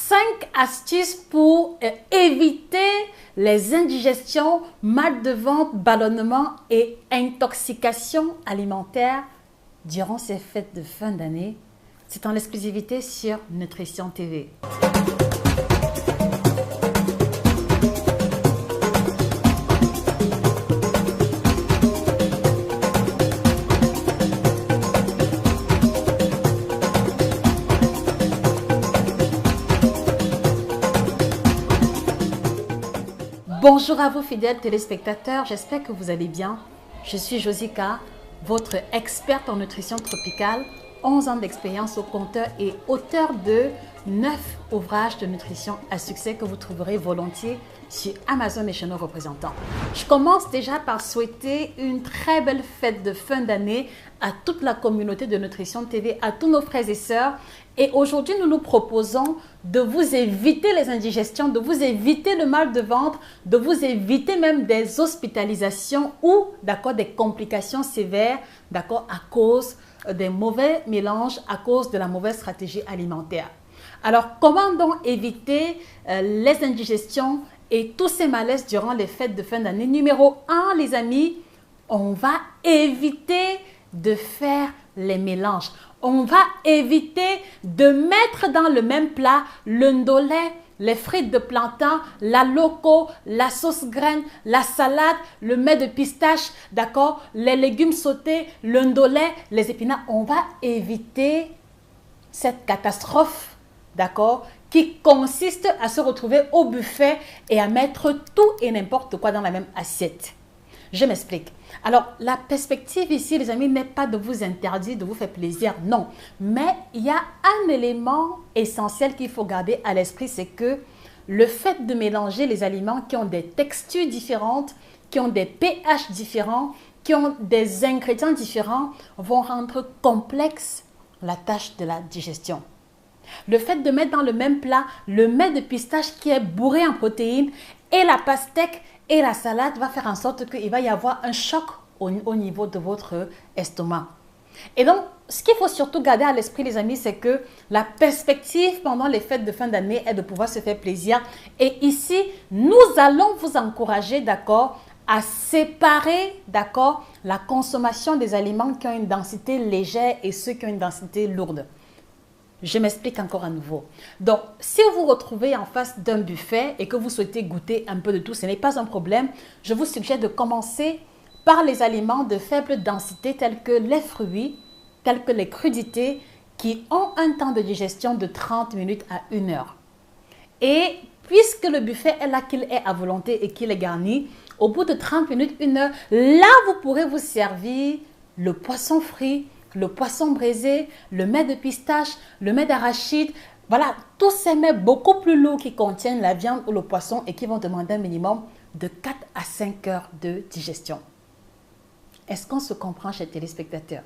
5 astuces pour éviter les indigestions, mal de ventre, ballonnement et intoxication alimentaire durant ces fêtes de fin d'année. C'est en exclusivité sur Nutrition TV. Bonjour à vous fidèles téléspectateurs, j'espère que vous allez bien. Je suis Josica, votre experte en nutrition tropicale, 11 ans d'expérience au compteur et auteur de 9 ouvrages de nutrition à succès que vous trouverez volontiers sur Amazon et chez nos représentants. Je commence déjà par souhaiter une très belle fête de fin d'année à toute la communauté de Nutrition TV, à tous nos frères et sœurs. Et aujourd'hui, nous nous proposons de vous éviter les indigestions, de vous éviter le mal de ventre, de vous éviter même des hospitalisations ou des complications sévères à cause des mauvais mélanges, à cause de la mauvaise stratégie alimentaire. Alors, comment donc éviter les indigestions et tous ces malaises durant les fêtes de fin d'année? Numéro 1, les amis, on va éviter de faire les mélanges. On va éviter de mettre dans le même plat le ndolé, les frites de plantain, la loco, la sauce graine, la salade, le mets de pistache, les légumes sautés, le ndolé, les épinards. On va éviter cette catastrophe, qui consiste à se retrouver au buffet et à mettre tout et n'importe quoi dans la même assiette. Je m'explique. Alors, la perspective ici, les amis, n'est pas de vous interdire, de vous faire plaisir, non. Mais il y a un élément essentiel qu'il faut garder à l'esprit, c'est que le fait de mélanger les aliments qui ont des textures différentes, qui ont des pH différents, qui ont des ingrédients différents, vont rendre complexe la tâche de la digestion. Le fait de mettre dans le même plat le mets de pistache qui est bourré en protéines et la pastèque et la salade va faire en sorte qu'il va y avoir un choc au niveau de votre estomac. Et donc, ce qu'il faut surtout garder à l'esprit, les amis, c'est que la perspective pendant les fêtes de fin d'année est de pouvoir se faire plaisir. Et ici, nous allons vous encourager, à séparer, la consommation des aliments qui ont une densité légère et ceux qui ont une densité lourde. Je m'explique encore à nouveau. Donc, si vous vous retrouvez en face d'un buffet et que vous souhaitez goûter un peu de tout, ce n'est pas un problème. Je vous suggère de commencer par les aliments de faible densité tels que les fruits, tels que les crudités qui ont un temps de digestion de 30 minutes à 1 heure. Et puisque le buffet est là qu'il est à volonté et qu'il est garni, au bout de 30 minutes, 1 heure, là, vous pourrez vous servir le poisson frit, le poisson braisé, le mets de pistache, le mets d'arachide. Voilà, tous ces mets beaucoup plus lourds qui contiennent la viande ou le poisson et qui vont demander un minimum de 4 à 5 heures de digestion. Est-ce qu'on se comprend, chers téléspectateurs?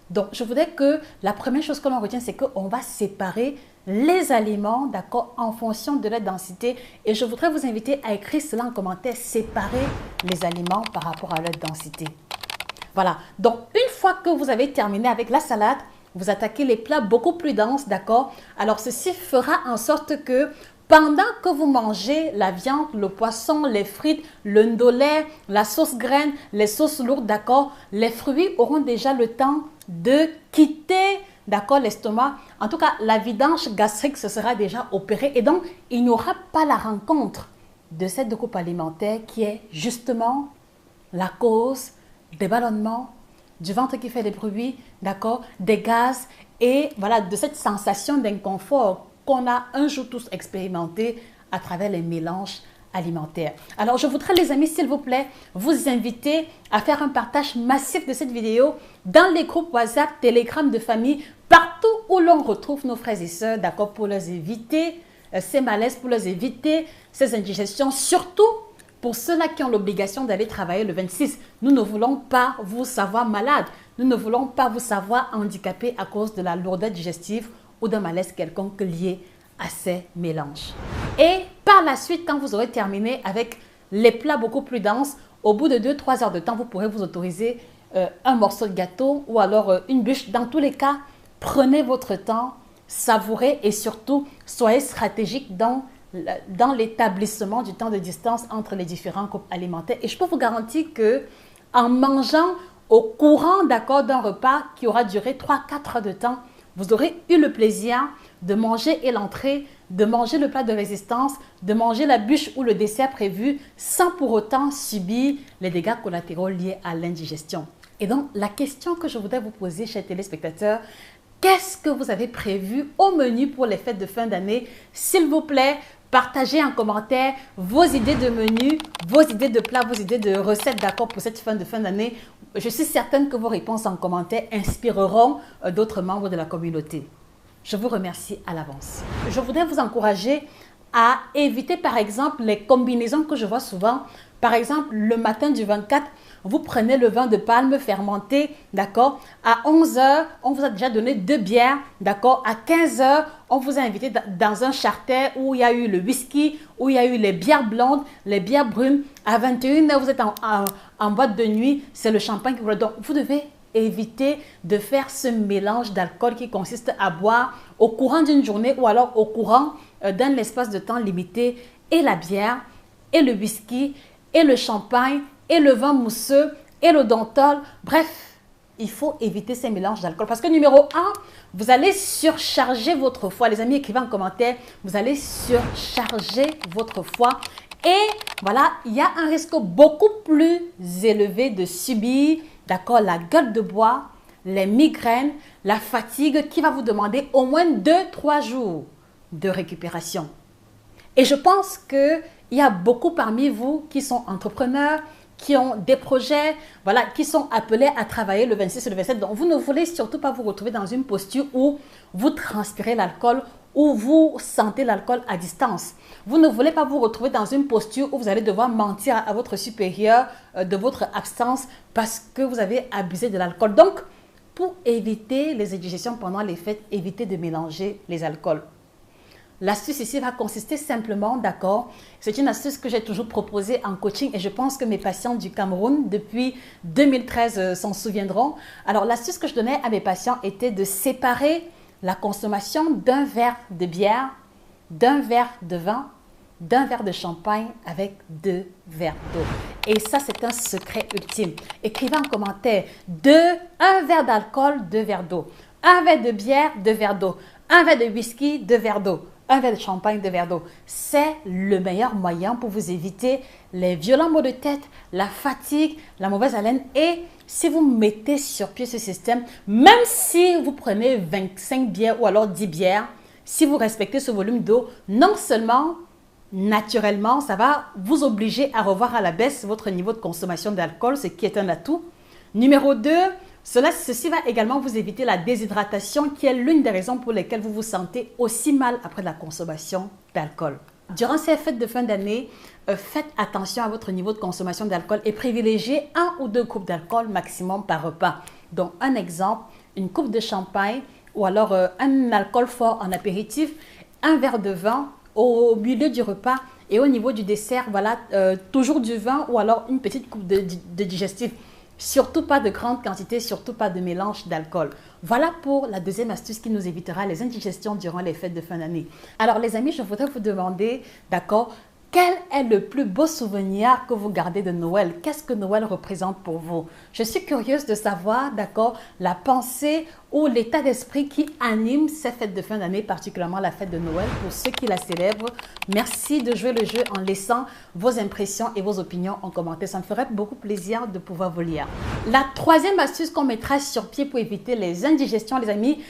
Donc, je voudrais que la première chose que l'on retient, c'est qu'on va séparer les aliments, en fonction de leur densité. Et je voudrais vous inviter à écrire cela en commentaire, séparer les aliments par rapport à leur densité. Voilà, donc une fois que vous avez terminé avec la salade, vous attaquez les plats beaucoup plus denses, Alors, ceci fera en sorte que pendant que vous mangez la viande, le poisson, les frites, le ndolé, la sauce graine, les sauces lourdes, les fruits auront déjà le temps de quitter, l'estomac. En tout cas, la vidange gastrique se sera déjà opérée et donc, il n'y aura pas la rencontre de cette découpe alimentaire qui est justement la cause des ballonnements, du ventre qui fait des bruits, des gaz et voilà, de cette sensation d'inconfort qu'on a un jour tous expérimenté à travers les mélanges alimentaires. Alors, je voudrais, les amis, s'il vous plaît, vous inviter à faire un partage massif de cette vidéo dans les groupes WhatsApp, Telegram de famille, partout où l'on retrouve nos frères et sœurs, pour leur éviter ces malaises, pour leur éviter ces indigestions, surtout pour ceux-là qui ont l'obligation d'aller travailler le 26, nous ne voulons pas vous savoir malade. Nous ne voulons pas vous savoir handicapé à cause de la lourdeur digestive ou d'un malaise quelconque lié à ces mélanges. Et par la suite, quand vous aurez terminé avec les plats beaucoup plus denses, au bout de 2-3 heures de temps, vous pourrez vous autoriser un morceau de gâteau ou alors une bûche. Dans tous les cas, prenez votre temps, savourez et surtout soyez stratégique dans l'établissement du temps de distance entre les différents groupes alimentaires. Et je peux vous garantir que en mangeant au courant d'accord d'un repas qui aura duré 3-4 heures de temps, vous aurez eu le plaisir de manger et l'entrée, de manger le plat de résistance, de manger la bûche ou le dessert prévu sans pour autant subir les dégâts collatéraux liés à l'indigestion. Et donc, la question que je voudrais vous poser, chers téléspectateurs, qu'est-ce que vous avez prévu au menu pour les fêtes de fin d'année? S'il vous plaît, partagez en commentaire vos idées de menu, vos idées de plats, vos idées de recettes d'accord pour cette fin d'année. Je suis certaine que vos réponses en commentaire inspireront d'autres membres de la communauté. Je vous remercie à l'avance. Je voudrais vous encourager à éviter par exemple les combinaisons que je vois souvent. Par exemple, le matin du 24, vous prenez le vin de palme fermenté, d'accord? À 11 h, on vous a déjà donné 2 bières, d'accord? À 15 h, on vous a invité dans un charter où il y a eu le whisky, où il y a eu les bières blondes, les bières brunes. À 21 h, vous êtes en boîte de nuit, c'est le champagne qui vous le donne. Vous devez éviter de faire ce mélange d'alcool qui consiste à boire au courant d'une journée ou alors au courant d'un espace de temps limité et la bière, et le whisky, et le champagne, et le vin mousseux, et le dentol. Bref, il faut éviter ces mélanges d'alcool. Parce que numéro 1, vous allez surcharger votre foie. Les amis, écrivez en commentaire, vous allez surcharger votre foie. Et voilà, il y a un risque beaucoup plus élevé de subir, d'accord, la gueule de bois, les migraines, la fatigue qui va vous demander au moins 2-3 jours de récupération. Et je pense qu'il y a beaucoup parmi vous qui sont entrepreneurs, qui ont des projets, voilà, qui sont appelés à travailler le 26 et le 27. Donc, vous ne voulez surtout pas vous retrouver dans une posture où vous transpirez l'alcool, où vous sentez l'alcool à distance. Vous ne voulez pas vous retrouver dans une posture où vous allez devoir mentir à votre supérieur de votre absence parce que vous avez abusé de l'alcool. Donc, pour éviter les indigestions pendant les fêtes, évitez de mélanger les alcools. L'astuce ici va consister simplement, d'accord, c'est une astuce que j'ai toujours proposée en coaching et je pense que mes patients du Cameroun depuis 2013 s'en souviendront. Alors, l'astuce que je donnais à mes patients était de séparer la consommation d'un verre de bière, d'un verre de vin, d'un verre de champagne avec 2 verres d'eau. Et ça, c'est un secret ultime. Écrivez en commentaire 1 verre d'alcool, 2 verres d'eau. 1 verre de bière, 2 verres d'eau. 1 verre de whisky, 2 verres d'eau. 1 verre de champagne, 2 verres d'eau. C'est le meilleur moyen pour vous éviter les violents maux de tête, la fatigue, la mauvaise haleine. Et si vous mettez sur pied ce système, même si vous prenez 25 bières ou alors 10 bières, si vous respectez ce volume d'eau, non seulement naturellement, ça va vous obliger à revoir à la baisse votre niveau de consommation d'alcool, ce qui est un atout. Numéro 2, ceci va également vous éviter la déshydratation qui est l'une des raisons pour lesquelles vous vous sentez aussi mal après la consommation d'alcool. Durant ces fêtes de fin d'année, faites attention à votre niveau de consommation d'alcool et privilégiez 1 ou 2 coupes d'alcool maximum par repas. Donc, un exemple, une coupe de champagne ou alors un alcool fort en apéritif, 1 verre de vin au milieu du repas et au niveau du dessert, voilà, toujours du vin ou alors une petite coupe de digestif. Surtout pas de grande quantité, surtout pas de mélange d'alcool. Voilà pour la deuxième astuce qui nous évitera les indigestions durant les fêtes de fin d'année. Alors les amis, je voudrais vous demander, d'accord, quel est le plus beau souvenir que vous gardez de Noël? Qu'est-ce que Noël représente pour vous? Je suis curieuse de savoir, d'accord, la pensée ou l'état d'esprit qui anime ces fêtes de fin d'année, particulièrement la fête de Noël, pour ceux qui la célèbrent. Merci de jouer le jeu en laissant vos impressions et vos opinions en commentaire. Ça me ferait beaucoup plaisir de pouvoir vous lire. La troisième astuce qu'on mettra sur pied pour éviter les indigestions, les amis,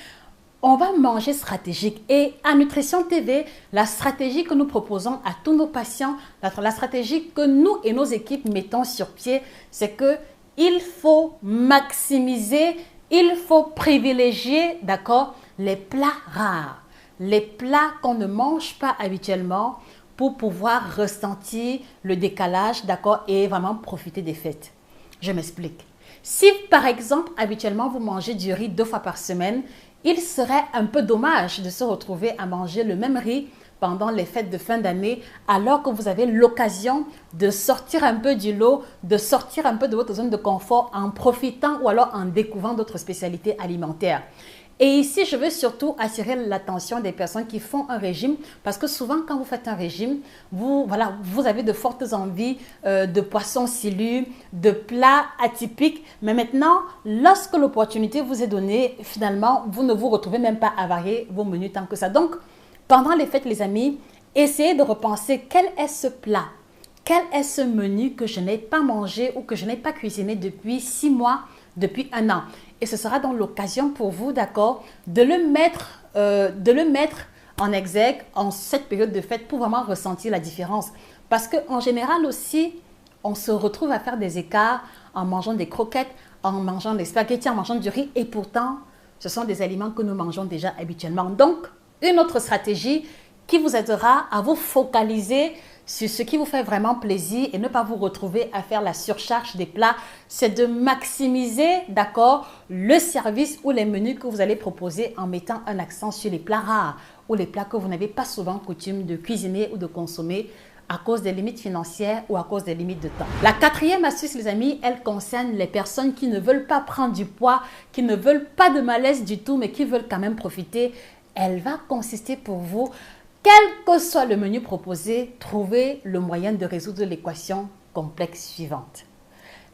on va manger stratégique. Et à Nutrition TV, la stratégie que nous proposons à tous nos patients, la stratégie que nous et nos équipes mettons sur pied, c'est que il faut maximiser, il faut privilégier, d'accord, les plats rares, les plats qu'on ne mange pas habituellement pour pouvoir ressentir le décalage, d'accord, et vraiment profiter des fêtes. Je m'explique. Si par exemple, habituellement, vous mangez du riz 2 fois par semaine, il serait un peu dommage de se retrouver à manger le même riz pendant les fêtes de fin d'année alors que vous avez l'occasion de sortir un peu du lot, de sortir un peu de votre zone de confort en profitant ou alors en découvrant d'autres spécialités alimentaires. Et ici, je veux surtout attirer l'attention des personnes qui font un régime parce que souvent, quand vous faites un régime, vous avez de fortes envies de poissons silus, de plats atypiques. Mais maintenant, lorsque l'opportunité vous est donnée, finalement, vous ne vous retrouvez même pas à varier vos menus tant que ça. Donc, pendant les fêtes, les amis, essayez de repenser quel est ce plat, quel est ce menu que je n'ai pas mangé ou que je n'ai pas cuisiné depuis 6 mois, depuis 1 an. Et ce sera donc l'occasion pour vous, d'accord, de le mettre en exergue en cette période de fête pour vraiment ressentir la différence. Parce qu'en général aussi, on se retrouve à faire des écarts en mangeant des croquettes, en mangeant des spaghettis, en mangeant du riz. Et pourtant, ce sont des aliments que nous mangeons déjà habituellement. Donc, une autre stratégie qui vous aidera à vous focaliser sur ce qui vous fait vraiment plaisir et ne pas vous retrouver à faire la surcharge des plats, c'est de maximiser, d'accord, le service ou les menus que vous allez proposer en mettant un accent sur les plats rares ou les plats que vous n'avez pas souvent coutume de cuisiner ou de consommer à cause des limites financières ou à cause des limites de temps. La 4e astuce, les amis, elle concerne les personnes qui ne veulent pas prendre du poids, qui ne veulent pas de malaise du tout, mais qui veulent quand même profiter. Elle va consister pour vous, quel que soit le menu proposé, trouver le moyen de résoudre l'équation complexe suivante.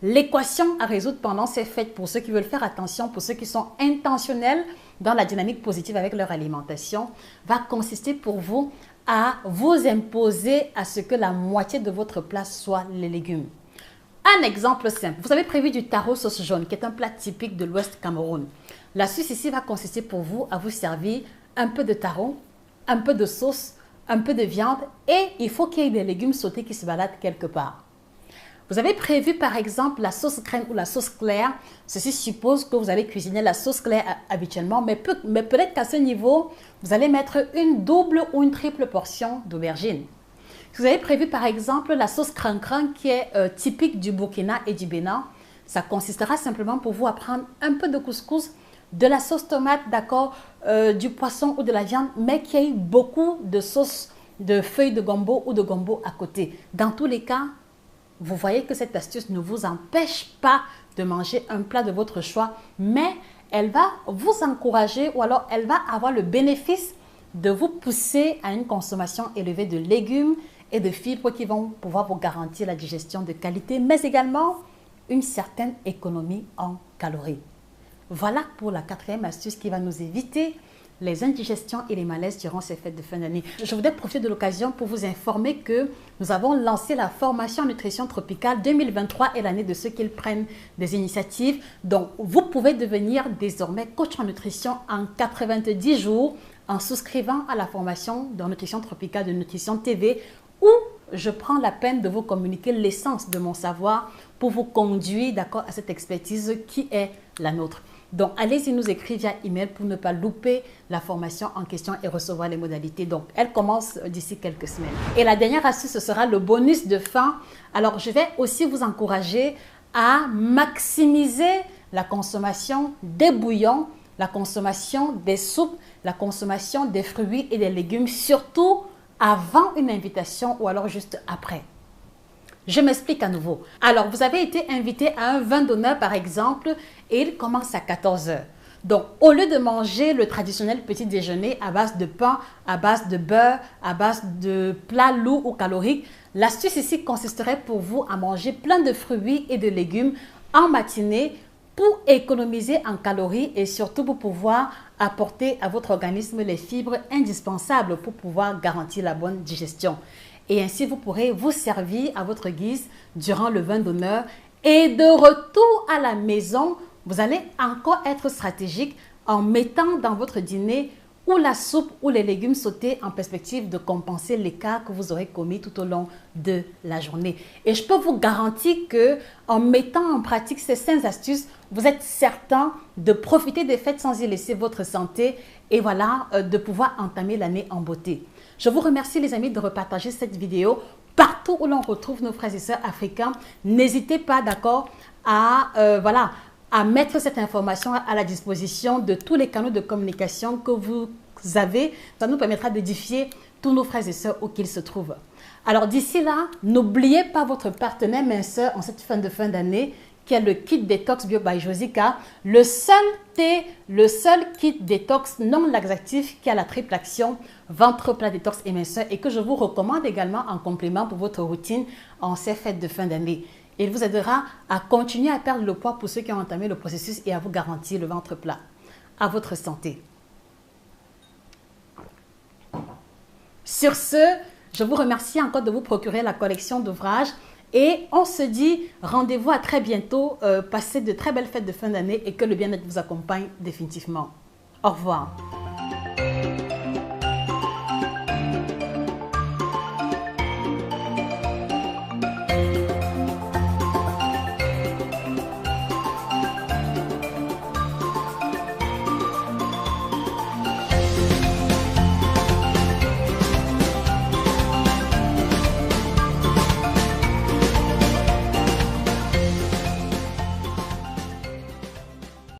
L'équation à résoudre pendant ces fêtes, pour ceux qui veulent faire attention, pour ceux qui sont intentionnels dans la dynamique positive avec leur alimentation, va consister pour vous à vous imposer à ce que la moitié de votre plat soit les légumes. Un exemple simple, vous avez prévu du taro sauce jaune, qui est un plat typique de l'Ouest Cameroun. L'astuce ici va consister pour vous à vous servir un peu de taro, un peu de sauce, un peu de viande et il faut qu'il y ait des légumes sautés qui se baladent quelque part. Vous avez prévu par exemple la sauce crème ou la sauce claire. Ceci suppose que vous allez cuisiner la sauce claire habituellement, mais peut-être qu'à ce niveau, vous allez mettre une double ou une triple portion d'aubergine. Si vous avez prévu par exemple la sauce crin-crin qui est typique du Burkina et du Bénin, ça consistera simplement pour vous à prendre un peu de couscous, de la sauce tomate, d'accord, du poisson ou de la viande, mais qu'il y ait beaucoup de sauce de feuilles de gombo ou de gombo à côté. Dans tous les cas, vous voyez que cette astuce ne vous empêche pas de manger un plat de votre choix, mais elle va vous encourager ou alors elle va avoir le bénéfice de vous pousser à une consommation élevée de légumes et de fibres qui vont pouvoir vous garantir la digestion de qualité, mais également une certaine économie en calories. Voilà pour la 4e astuce qui va nous éviter les indigestions et les malaises durant ces fêtes de fin d'année. Je voudrais profiter de l'occasion pour vous informer que nous avons lancé la formation en nutrition tropicale 2023 et l'année de ceux qui prennent des initiatives. Donc, vous pouvez devenir désormais coach en nutrition en 90 jours en souscrivant à la formation de nutrition tropicale de Nutrition TV où je prends la peine de vous communiquer l'essence de mon savoir pour vous conduire, d'accord, à cette expertise qui est la nôtre. Donc, allez-y nous écrire via email pour ne pas louper la formation en question et recevoir les modalités. Donc, elle commence d'ici quelques semaines. Et la dernière astuce, ce sera le bonus de fin. Alors, je vais aussi vous encourager à maximiser la consommation des bouillons, la consommation des soupes, la consommation des fruits et des légumes, surtout avant une invitation ou alors juste après. Je m'explique à nouveau. Alors, vous avez été invité à un vin d'honneur, par exemple, et il commence à 14 h. Donc, au lieu de manger le traditionnel petit déjeuner à base de pain, à base de beurre, à base de plats lourds ou caloriques, l'astuce ici consisterait pour vous à manger plein de fruits et de légumes en matinée pour économiser en calories et surtout pour pouvoir apporter à votre organisme les fibres indispensables pour pouvoir garantir la bonne digestion. Et ainsi, vous pourrez vous servir à votre guise durant le vin d'honneur. Et de retour à la maison, vous allez encore être stratégique en mettant dans votre dîner ou la soupe ou les légumes sautés en perspective de compenser l'écart que vous aurez commis tout au long de la journée. Et je peux vous garantir que en mettant en pratique ces 5 astuces, vous êtes certain de profiter des fêtes sans y laisser votre santé et voilà, de pouvoir entamer l'année en beauté. Je vous remercie les amis de repartager cette vidéo partout où l'on retrouve nos frères et sœurs africains. N'hésitez pas, d'accord, à mettre cette information à la disposition de tous les canaux de communication que vous avez. Ça nous permettra d'édifier tous nos frères et sœurs où qu'ils se trouvent. Alors d'ici là, n'oubliez pas votre partenaire minceur en cette fin d'année qui est le kit détox Bio by Josica, le seul kit détox non laxatif qui a la triple action ventre plat, détox et minceur et que je vous recommande également en complément pour votre routine en ces fêtes de fin d'année. Il vous aidera à continuer à perdre le poids pour ceux qui ont entamé le processus et à vous garantir le ventre plat. À votre santé. Sur ce, je vous remercie encore de vous procurer la collection d'ouvrages et on se dit rendez-vous à très bientôt. Passez de très belles fêtes de fin d'année et que le bien-être vous accompagne définitivement. Au revoir.